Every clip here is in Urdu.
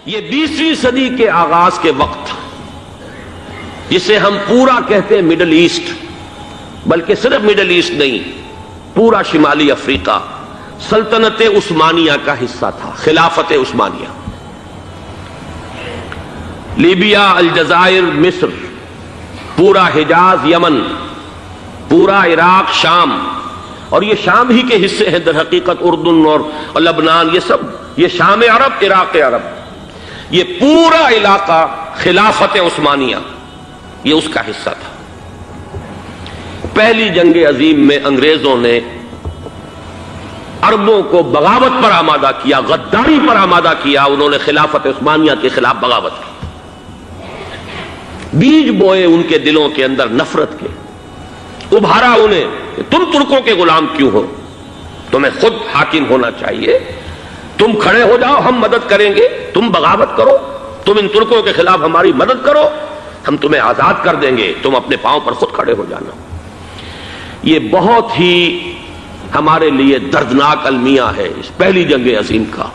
یہ 20ویں صدی کے آغاز کے وقت جسے ہم پورا کہتے ہیں مڈل ایسٹ، بلکہ صرف مڈل ایسٹ نہیں، پورا شمالی افریقہ سلطنت عثمانیہ کا حصہ تھا، خلافت عثمانیہ۔ لیبیا، الجزائر، مصر، پورا حجاز، یمن، پورا عراق، شام، اور یہ شام ہی کے حصے ہیں در حقیقت، اردن اور لبنان، یہ سب یہ شام عرب، عراق عرب، یہ پورا علاقہ خلافت عثمانیہ یہ اس کا حصہ تھا۔ پہلی جنگ عظیم میں انگریزوں نے عربوں کو بغاوت پر آمادہ کیا، غداری پر آمادہ کیا، انہوں نے خلافت عثمانیہ کے خلاف بغاوت کی، بیج بوئے ان کے دلوں کے اندر نفرت کے، ابھارا انہیں کہ تم ترکوں کے غلام کیوں ہو، تمہیں خود حاکم ہونا چاہیے، تم کھڑے ہو جاؤ، ہم مدد کریں گے، تم بغاوت کرو، تم ان ترکوں کے خلاف ہماری مدد کرو، ہم تمہیں آزاد کر دیں گے، تم اپنے پاؤں پر خود کھڑے ہو جانا۔ یہ بہت ہی ہمارے لیے دردناک المیہ ہے اس پہلی جنگ عظیم کا۔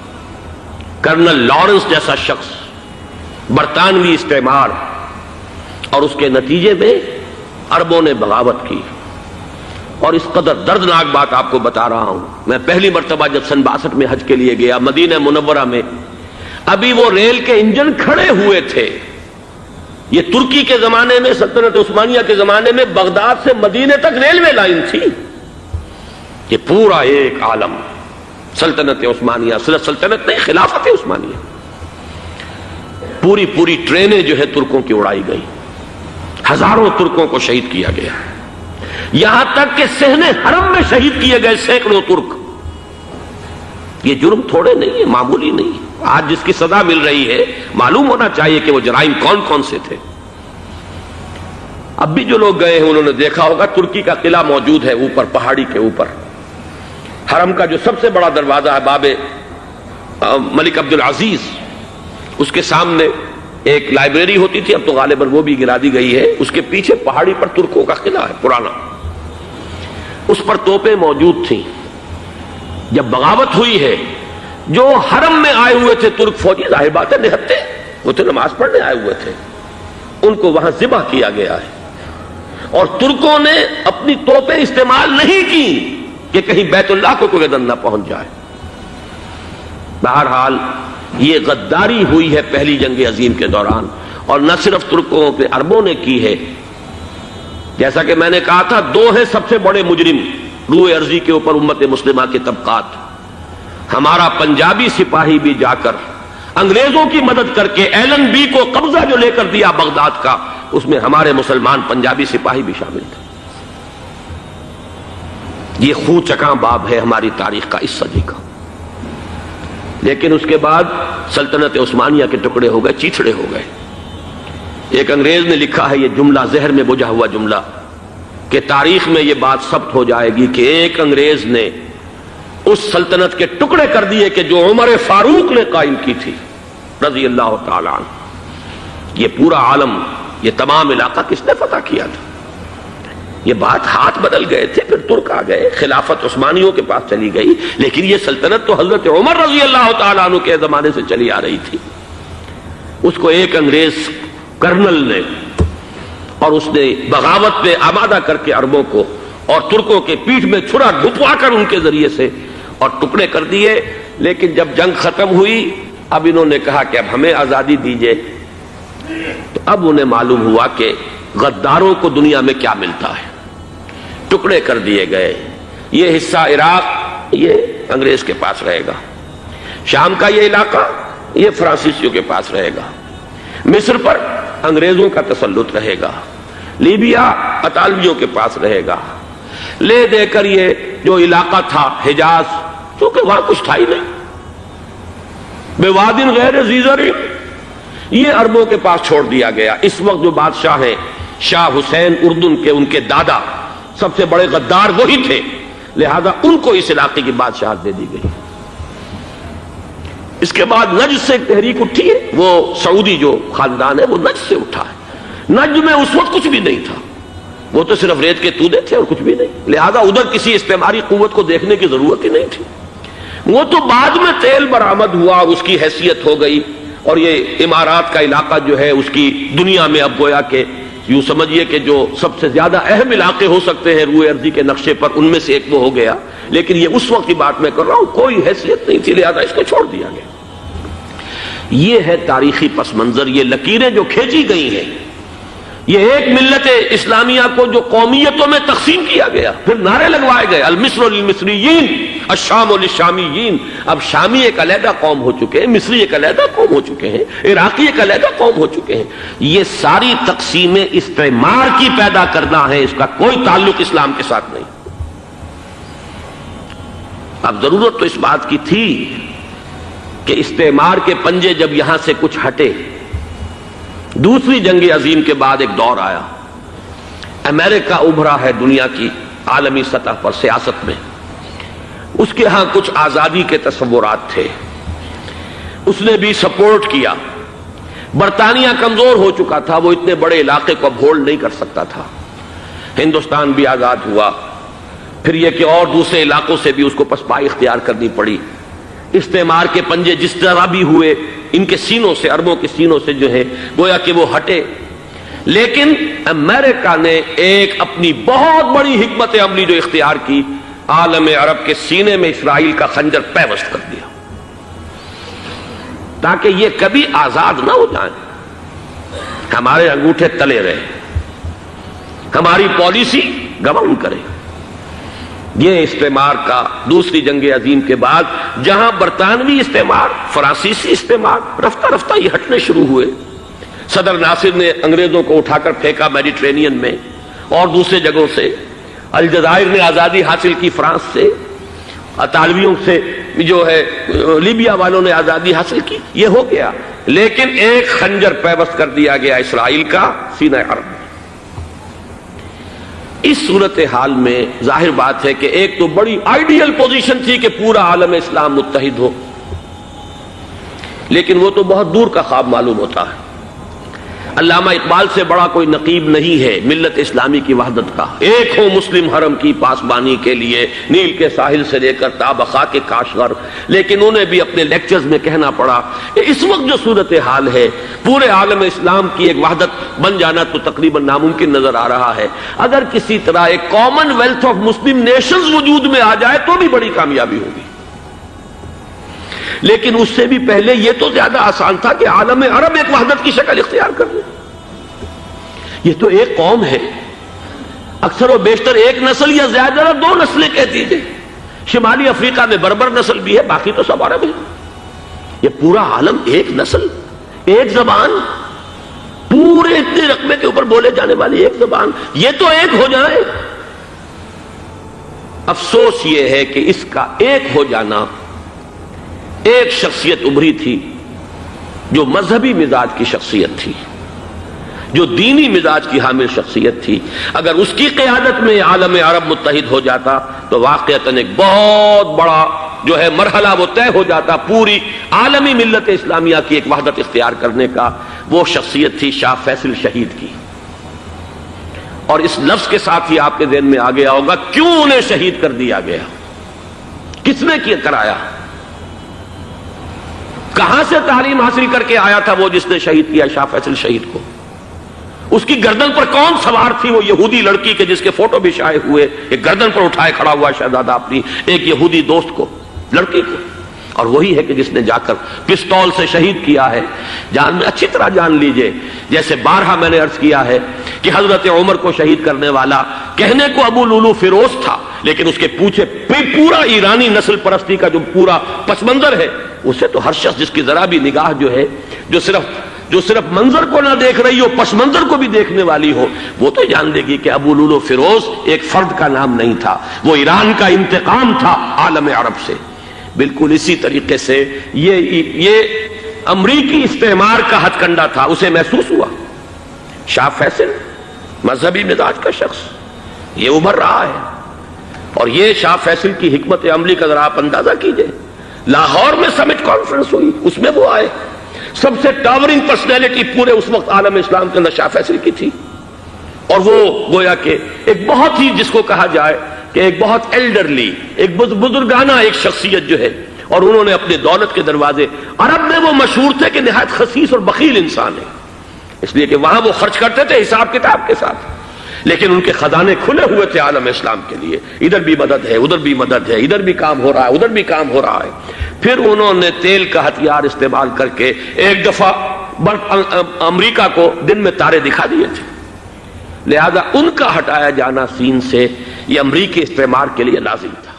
کرنل لارنس جیسا شخص، برطانوی استعمار، اور اس کے نتیجے میں عربوں نے بغاوت کی۔ اور اس قدر دردناک بات آپ کو بتا رہا ہوں، میں پہلی مرتبہ جب سن 62 میں حج کے لیے گیا مدینہ منورہ میں، ابھی وہ ریل کے انجن کھڑے ہوئے تھے۔ یہ ترکی کے زمانے میں، سلطنت عثمانیہ کے زمانے میں بغداد سے مدینے تک ریلوے لائن تھی۔ یہ پورا ایک عالم سلطنت عثمانیہ، صرف سلطنت نہیں، خلافت عثمانیہ، پوری ٹرینیں جو ہے ترکوں کی اڑائی گئی، ہزاروں ترکوں کو شہید کیا گیا، یہاں تک کہ صحن حرم میں شہید کیے گئے سینکڑوں ترک۔ یہ جرم تھوڑے نہیں ہے، معمولی نہیں ہے۔ آج جس کی سزا مل رہی ہے، معلوم ہونا چاہیے کہ وہ جرائم کون کون سے تھے۔ اب بھی جو لوگ گئے ہیں انہوں نے دیکھا ہوگا، ترکی کا قلعہ موجود ہے اوپر پہاڑی کے اوپر، حرم کا جو سب سے بڑا دروازہ ہے باب ملک عبد العزیز، اس کے سامنے ایک لائبریری ہوتی تھی، اب تو غالباً وہ بھی گرا دی گئی ہے، اس کے پیچھے پہاڑی پر ترکوں کا قلعہ ہے پرانا، اس پر توپیں موجود تھیں۔ جب بغاوت ہوئی ہے، جو حرم میں آئے ہوئے تھے ترک فوجی، ظاہر بات ہے نہتے، وہ تو نماز پڑھنے آئے ہوئے تھے، ان کو وہاں ذبح کیا گیا ہے، اور ترکوں نے اپنی توپیں استعمال نہیں کی کہ کہیں بیت اللہ کو کوئی گدن نہ پہنچ جائے۔ بہرحال یہ غداری ہوئی ہے پہلی جنگ عظیم کے دوران، اور نہ صرف ترکوں پہ عربوں نے کی ہے۔ جیسا کہ میں نے کہا تھا، دو ہیں سب سے بڑے مجرم روئے ارضی کے اوپر امت مسلمہ کے طبقات۔ ہمارا پنجابی سپاہی بھی جا کر انگریزوں کی مدد کر کے ایلن بی کو قبضہ جو لے کر دیا بغداد کا، اس میں ہمارے مسلمان پنجابی سپاہی بھی شامل تھے۔ یہ خوں چکاں باب ہے ہماری تاریخ کا اس صدی کا۔ لیکن اس کے بعد سلطنت عثمانیہ کے ٹکڑے ہو گئے، چیتھڑے ہو گئے۔ ایک انگریز نے لکھا ہے، یہ جملہ زہر میں بجھا ہوا جملہ، کہ تاریخ میں یہ بات ثبت ہو جائے گی کہ ایک انگریز نے اس سلطنت کے ٹکڑے کر دیے کہ جو عمر فاروق نے قائم کی تھی رضی اللہ تعالیٰ عنہ۔ یہ پورا عالم، یہ تمام علاقہ کس نے فتح کیا تھا؟ یہ بات ہاتھ بدل گئے تھے، پھر ترک آ گئے، خلافت عثمانیوں کے پاس چلی گئی، لیکن یہ سلطنت تو حضرت عمر رضی اللہ تعالیٰ عنہ کے زمانے سے چلی آ رہی تھی۔ اس کو ایک انگریز کرنل نے، اور اس نے بغاوت پہ آمادہ کر کے عربوں کو اور ترکوں کے پیٹھ میں چھرا ڈھپوا کر ان کے ذریعے سے اور ٹکڑے کر دیے۔ لیکن جب جنگ ختم ہوئی، اب انہوں نے کہا کہ اب ہمیں آزادی دیجیے، تو اب انہیں معلوم ہوا کہ غداروں کو دنیا میں کیا ملتا ہے۔ ٹکڑے کر دیے گئے۔ یہ حصہ عراق یہ انگریز کے پاس رہے گا، شام کا یہ علاقہ یہ فرانسیسیوں کے پاس رہے گا، مصر پر انگریزوں کا تسلط رہے گا، لیبیا اطالویوں کے پاس رہے گا۔ لے دے کر یہ جو علاقہ تھا حجاز، چونکہ وہاں کچھ تھا ہی نہیں، بے وادن غیر ذی زرع، یہ عربوں کے پاس چھوڑ دیا گیا۔ اس وقت جو بادشاہ ہیں شاہ حسین اردن کے، ان کے دادا سب سے بڑے غدار وہی تھے، لہذا ان کو اس علاقے کی بادشاہت دے دی گئی۔ اس کے بعد نجد سے ایک تحریک اٹھی ہے، وہ سعودی جو خاندان ہے وہ نجد سے اٹھا ہے۔ نجد میں اس وقت کچھ بھی نہیں تھا، وہ تو صرف ریت کے تودے تھے اور کچھ بھی نہیں، لہذا ادھر کسی استعماری قوت کو دیکھنے کی ضرورت ہی نہیں تھی۔ وہ تو بعد میں تیل برآمد ہوا اور اس کی حیثیت ہو گئی، اور یہ امارات کا علاقہ جو ہے اس کی دنیا میں اب گویا کہ یوں سمجھیے کہ جو سب سے زیادہ اہم علاقے ہو سکتے ہیں روئے ارضی کے نقشے پر، ان میں سے ایک وہ ہو گیا. لیکن یہ اس وقت کی بات میں کر رہا ہوں، کوئی حیثیت نہیں تھی، لہذا اس کو چھوڑ دیا گیا. یہ ہے تاریخی پس منظر، یہ لکیریں جو کھینچی گئی ہیں. یہ ایک ملت اسلامیہ کو جو قومیتوں میں تقسیم کیا گیا، پھر نعرے لگوائے گئے المصر للمصریین الشام للشامیین. اب شامی ایک علیحدہ قوم ہو چکے ہیں، مصری ایک علیحدہ قوم ہو چکے ہیں، عراقی ایک علیحدہ قوم ہو چکے ہیں. یہ ساری تقسیمیں استعمار کی پیدا کرنا ہے، اس کا کوئی تعلق اسلام کے ساتھ نہیں. اب ضرورت تو اس بات کی تھی کہ استعمار کے پنجے جب یہاں سے کچھ ہٹے، دوسری جنگ عظیم کے بعد ایک دور آیا، امریکہ ابھرا ہے دنیا کی عالمی سطح پر سیاست میں. اس کے ہاں کچھ آزادی کے تصورات تھے، اس نے بھی سپورٹ کیا. برطانیہ کمزور ہو چکا تھا، وہ اتنے بڑے علاقے کو اب ہولڈ نہیں کر سکتا تھا. ہندوستان بھی آزاد ہوا، پھر یہ کہ اور دوسرے علاقوں سے بھی اس کو پسپائی اختیار کرنی پڑی. استعمار کے پنجے جس طرح بھی ہوئے، ان کے سینوں سے، عربوں کے سینوں سے جو ہے گویا کہ وہ ہٹے. لیکن امریکہ نے ایک اپنی بہت بڑی حکمت عملی جو اختیار کی، عالم عرب کے سینے میں اسرائیل کا خنجر پیوست کر دیا تاکہ یہ کبھی آزاد نہ ہو جائیں، ہمارے انگوٹھے تلے رہے، ہماری پالیسی گورن کرے. یہ استعمار کا دوسری جنگ عظیم کے بعد جہاں برطانوی استعمار، فرانسیسی استعمار رفتہ رفتہ یہ ہٹنے شروع ہوئے. صدر ناصر نے انگریزوں کو اٹھا کر پھینکا میڈیٹرینین میں اور دوسرے جگہوں سے. الجزائر نے آزادی حاصل کی فرانس سے، اطالویوں سے جو ہے لیبیا والوں نے آزادی حاصل کی. یہ ہو گیا، لیکن ایک خنجر پیوست کر دیا گیا اسرائیل کا سینہ عرب میں. اس صورتحال میں ظاہر بات ہے کہ ایک تو بڑی آئیڈیل پوزیشن تھی کہ پورا عالم اسلام متحد ہو، لیکن وہ تو بہت دور کا خواب معلوم ہوتا ہے. علامہ اقبال سے بڑا کوئی نقیب نہیں ہے ملت اسلامی کی وحدت کا. ایک ہو مسلم حرم کی پاسبانی کے لیے، نیل کے ساحل سے لے کر تا بخا کے کاشغر. لیکن انہیں بھی اپنے لیکچرز میں کہنا پڑا کہ اس وقت جو صورتحال ہے، پورے عالم اسلام کی ایک وحدت بن جانا تو تقریباً ناممکن نظر آ رہا ہے. اگر کسی طرح ایک common wealth of Muslim nations وجود میں آ جائے تو بھی بڑی کامیابی ہوگی. لیکن اس سے بھی پہلے یہ تو زیادہ آسان تھا کہ عالم عرب ایک وحدت کی شکل اختیار کر لے. یہ تو ایک قوم ہے، اکثر و بیشتر ایک نسل یا زیادہ دو نسلیں کہہ دیجیے. شمالی افریقہ میں بربر نسل بھی ہے، باقی تو سب عرب ہے. یہ پورا عالم ایک نسل، ایک زبان، پورے اتنے رقبے کے اوپر بولے جانے والی ایک زبان، یہ تو ایک ہو جائے. افسوس یہ ہے کہ اس کا ایک ہو جانا، ایک شخصیت ابھری تھی جو مذہبی مزاج کی شخصیت تھی، جو دینی مزاج کی حامل شخصیت تھی. اگر اس کی قیادت میں عالم عرب متحد ہو جاتا تو واقعتاً ایک بہت بڑا جو ہے مرحلہ وہ طے ہو جاتا پوری عالمی ملت اسلامیہ کی ایک وحدت اختیار کرنے کا. وہ شخصیت تھی شاہ فیصل شہید کی. اور اس لفظ کے ساتھ ہی آپ کے ذہن میں آ گیا ہوگا کیوں انہیں شہید کر دیا گیا، کس نے کیا کرایا، کہاں سے تعلیم حاصل کر کے آیا تھا وہ جس نے شہید کیا شاہ فیصل شہید کو. اس کی گردن پر کون سوار تھی، وہ یہودی لڑکی کے جس کے فوٹو بھی شائع ہوئے، ایک گردن پر اٹھائے کھڑا ہوا شہزادہ اپنی ایک یہودی دوست کو، لڑکی کو. اور وہی ہے کہ جس نے جا کر پستول سے شہید کیا ہے. جان میں اچھی طرح جان لیجئے، جیسے بارہا میں نے عرض کیا ہے کہ حضرت عمر کو شہید کرنے والا کہنے کو ابو لولو فیروز تھا، لیکن اس کے پیچھے پورا ایرانی نسل پرستی کا جو پورا پس منظر ہے، اسے تو ہر شخص جس کی ذرا بھی نگاہ جو ہے جو صرف منظر کو نہ دیکھ رہی ہو، پس منظر کو بھی دیکھنے والی ہو، وہ تو جان دے گی کہ ابو لولو فیروز ایک فرد کا نام نہیں تھا، وہ ایران کا انتقام تھا عالم عرب سے. بالکل اسی طریقے سے یہ امریکی استعمار کا ہتھ کنڈا تھا، اسے محسوس ہوا. شاہ فیصل مذہبی مزاج کا شخص یہ ابھر رہا ہے، اور یہ شاہ فیصل کی حکمت عملی کا ذرا آپ اندازہ کیجئے. لاہور میں سمٹ کانفرنس ہوئی، اس میں وہ آئے، سب سے ٹاورنگ پرسنالٹی پورے اس وقت عالم اسلام کے اندر شاہ فیصل کی تھی. اور وہ گویا کہ ایک بہت ہی جس کو کہا جائے کہ ایک بہت ایلڈرلی، ایک بزرگانہ ایک شخصیت جو ہے، اور انہوں نے اپنی دولت کے دروازے، عرب میں وہ مشہور تھے کہ نہایت خسیس اور بخیل انسان ہے، اس لیے کہ وہاں وہ خرچ کرتے تھے حساب کتاب کے ساتھ، لیکن ان کے خزانے کھلے ہوئے تھے عالم اسلام کے لیے، ادھر بھی مدد ہے، ادھر بھی مدد ہے، ادھر بھی کام ہو رہا ہے، ادھر بھی کام ہو رہا ہے۔ پھر انہوں نے تیل کا ہتھیار استعمال کر کے ایک دفعہ امریکہ کو دن میں تارے دکھا دیے تھے، لہذا ان کا ہٹایا جانا سین سے یہ امریکی استعمار کے لیے لازم تھا۔